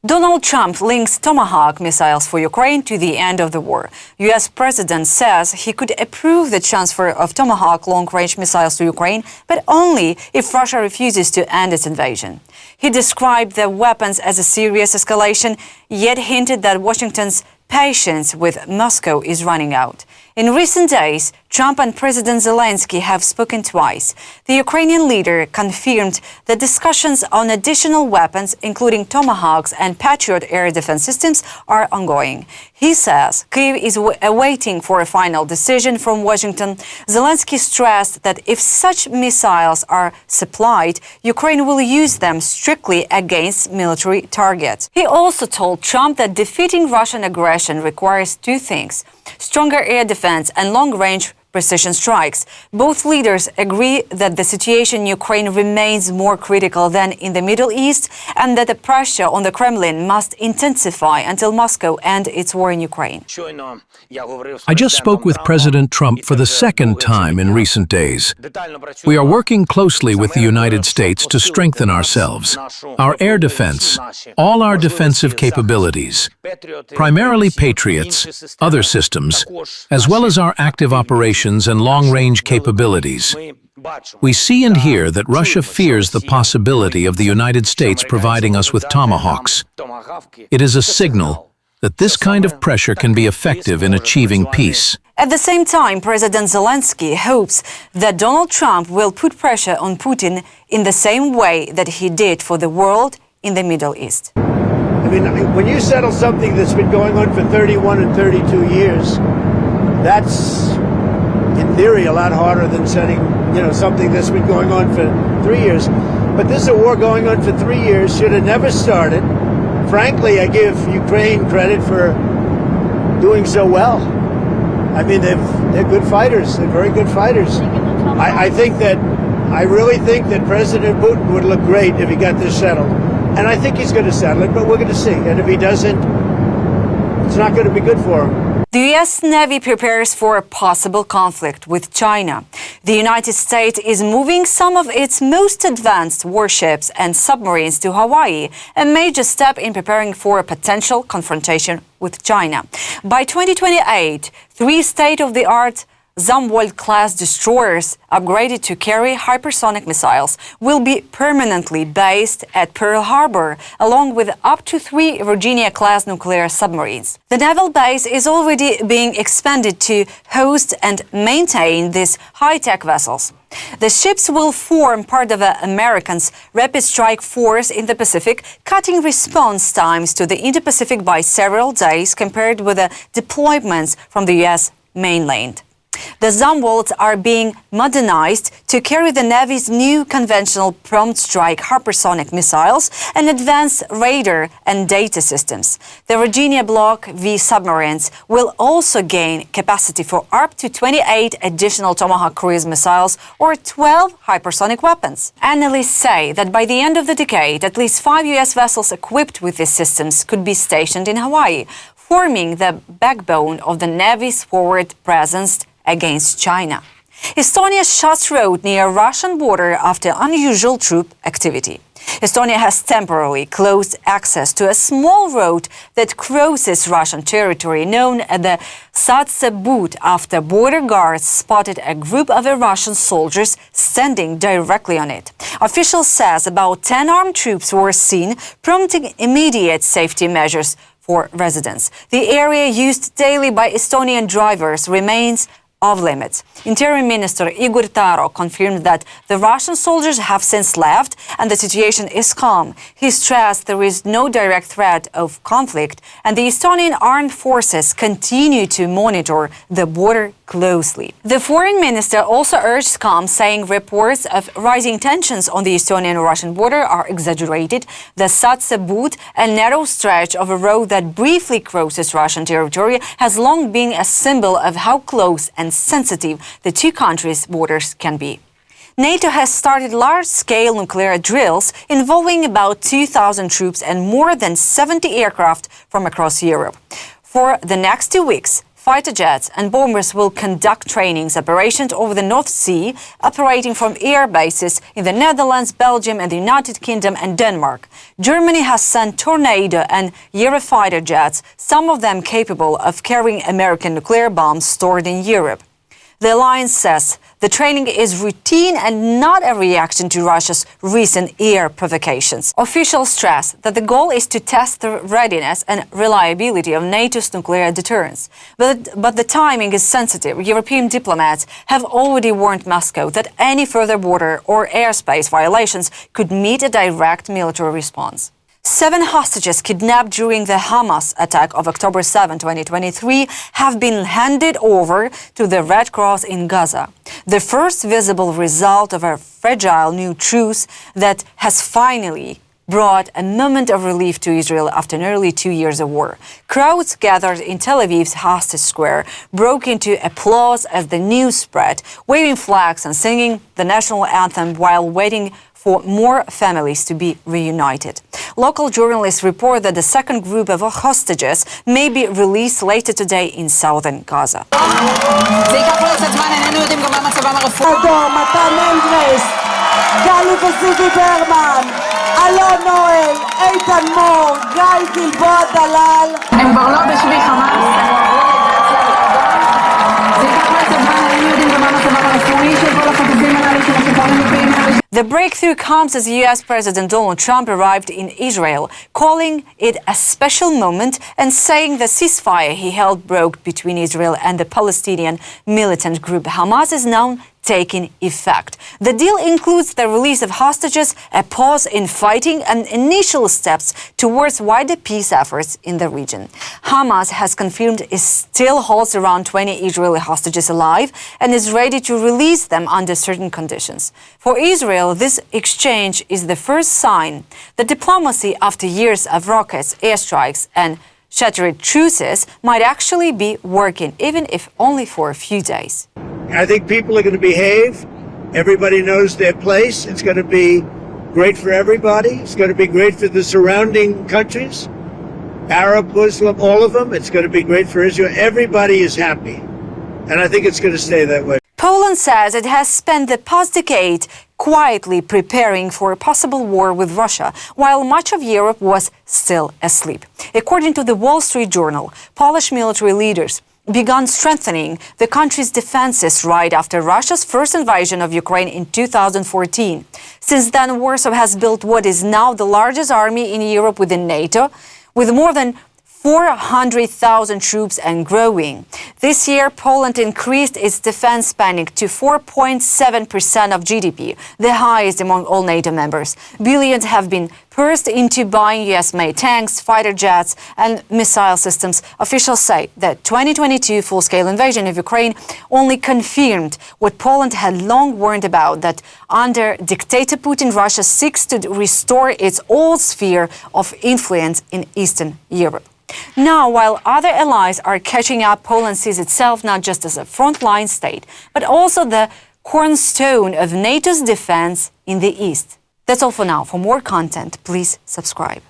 Donald Trump links Tomahawk missiles for Ukraine to the end of the war. U.S. President says he could approve the transfer of Tomahawk long-range missiles to Ukraine, but only if Russia refuses to end its invasion. He described the weapons as a serious escalation, yet hinted that Washington's patience with Moscow is running out. In recent days, Trump and President Zelensky have spoken twice. The Ukrainian leader confirmed that discussions on additional weapons, including Tomahawks and Patriot air defense systems, are ongoing. He says Kyiv is awaiting for a final decision from Washington. Zelensky stressed that if such missiles are supplied, Ukraine will use them strictly against military targets. He also told Trump that defeating Russian aggression requires two things: stronger air defense and long-range precision strikes. Both leaders agree that the situation in Ukraine remains more critical than in the Middle East and that the pressure on the Kremlin must intensify until Moscow ends its war in Ukraine. I just spoke with President Trump for the second time in recent days. We are working closely with the United States to strengthen ourselves, our air defense, all our defensive capabilities, primarily Patriots, other systems, as well as our active operations and long-range capabilities. We see and hear that Russia fears the possibility of the United States providing us with Tomahawks. It is a signal that this kind of pressure can be effective in achieving peace. At the same time, President Zelensky hopes that Donald Trump will put pressure on Putin in the same way that he did for the world in the Middle East. I mean, when you settle something that's been going on for 31 and 32 years, that's, in theory, a lot harder than setting, something that's been going on for 3 years. But this is a war going on for 3 years, should have never started. Frankly, I give Ukraine credit for doing so well. I mean, they're good fighters. They're very good fighters. I really think that President Putin would look great if he got this settled. And I think he's going to settle it, but we're going to see. And if he doesn't, it's not going to be good for him. The U.S. Navy prepares for a possible conflict with China. The United States is moving some of its most advanced warships and submarines to Hawaii, a major step in preparing for a potential confrontation with China. By 2028, 3 state-of-the-art Zumwalt-class destroyers, upgraded to carry hypersonic missiles, will be permanently based at Pearl Harbor, along with up to 3 Virginia-class nuclear submarines. The naval base is already being expanded to host and maintain these high-tech vessels. The ships will form part of America's Rapid Strike Force in the Pacific, cutting response times to the Indo-Pacific by several days compared with the deployments from the U.S. mainland. The Zumwalts are being modernized to carry the Navy's new conventional prompt strike hypersonic missiles and advanced radar and data systems. The Virginia Block V submarines will also gain capacity for up to 28 additional Tomahawk cruise missiles or 12 hypersonic weapons. Analysts say that by the end of the decade, at least 5 U.S. vessels equipped with these systems could be stationed in Hawaii, forming the backbone of the Navy's forward presence against China. Estonia shuts road near Russian border after unusual troop activity. Estonia has temporarily closed access to a small road that crosses Russian territory known as the Satsebut after border guards spotted a group of Russian soldiers standing directly on it. Officials says about 10 armed troops were seen, prompting immediate safety measures for residents. The area used daily by Estonian drivers remains off limits. Interior Minister Igor Taro confirmed that the Russian soldiers have since left and the situation is calm. He stressed there is no direct threat of conflict and the Estonian armed forces continue to monitor the border closely. The foreign minister also urged calm, saying reports of rising tensions on the Estonian-Russian border are exaggerated. The Satsebut, a narrow stretch of a road that briefly crosses Russian territory, has long been a symbol of how close and sensitive the two countries' borders can be. NATO has started large-scale nuclear drills involving about 2,000 troops and more than 70 aircraft from across Europe. For the next 2 weeks, fighter jets and bombers will conduct training operations over the North Sea, operating from air bases in the Netherlands, Belgium and the United Kingdom and Denmark. Germany has sent Tornado and Eurofighter jets, some of them capable of carrying American nuclear bombs stored in Europe. The alliance says the training is routine and not a reaction to Russia's recent air provocations. Officials stress that the goal is to test the readiness and reliability of NATO's nuclear deterrence. But the timing is sensitive. European diplomats have already warned Moscow that any further border or airspace violations could meet a direct military response. 7 hostages kidnapped during the Hamas attack of October 7, 2023 have been handed over to the Red Cross in Gaza, the first visible result of a fragile new truce that has finally brought a moment of relief to Israel after nearly 2 years of war. Crowds gathered in Tel Aviv's Hostage Square broke into applause as the news spread, waving flags and singing the national anthem while waiting for more families to be reunited. Local journalists report that the second group of hostages may be released later today in southern Gaza. The breakthrough comes as US President Donald Trump arrived in Israel, calling it a special moment and saying the ceasefire he held broke between Israel and the Palestinian militant group Hamas is now taking effect. The deal includes the release of hostages, a pause in fighting, and initial steps towards wider peace efforts in the region. Hamas has confirmed it still holds around 20 Israeli hostages alive and is ready to release them under certain conditions. For Israel, this exchange is the first sign that diplomacy, after years of rockets, airstrikes, and shattered truces, might actually be working, even if only for a few days. I think people are going to behave. Everybody knows their place. It's going to be great for everybody. It's going to be great for the surrounding countries, Arab, Muslim, all of them. It's going to be great for Israel. Everybody is happy. And I think it's going to stay that way. Poland says it has spent the past decade quietly preparing for a possible war with Russia, while much of Europe was still asleep. According to the Wall Street Journal, Polish military leaders began strengthening the country's defenses right after Russia's first invasion of Ukraine in 2014. Since then, Warsaw has built what is now the largest army in Europe within NATO, with more than 400,000 troops and growing. This year, Poland increased its defense spending to 4.7% of GDP, the highest among all NATO members. Billions have been poured into buying US-made tanks, fighter jets, and missile systems. Officials say that 2022 full-scale invasion of Ukraine only confirmed what Poland had long warned about, that under dictator Putin, Russia seeks to restore its old sphere of influence in Eastern Europe. Now, while other allies are catching up, Poland sees itself not just as a frontline state, but also the cornerstone of NATO's defense in the East. That's all for now. For more content, please subscribe.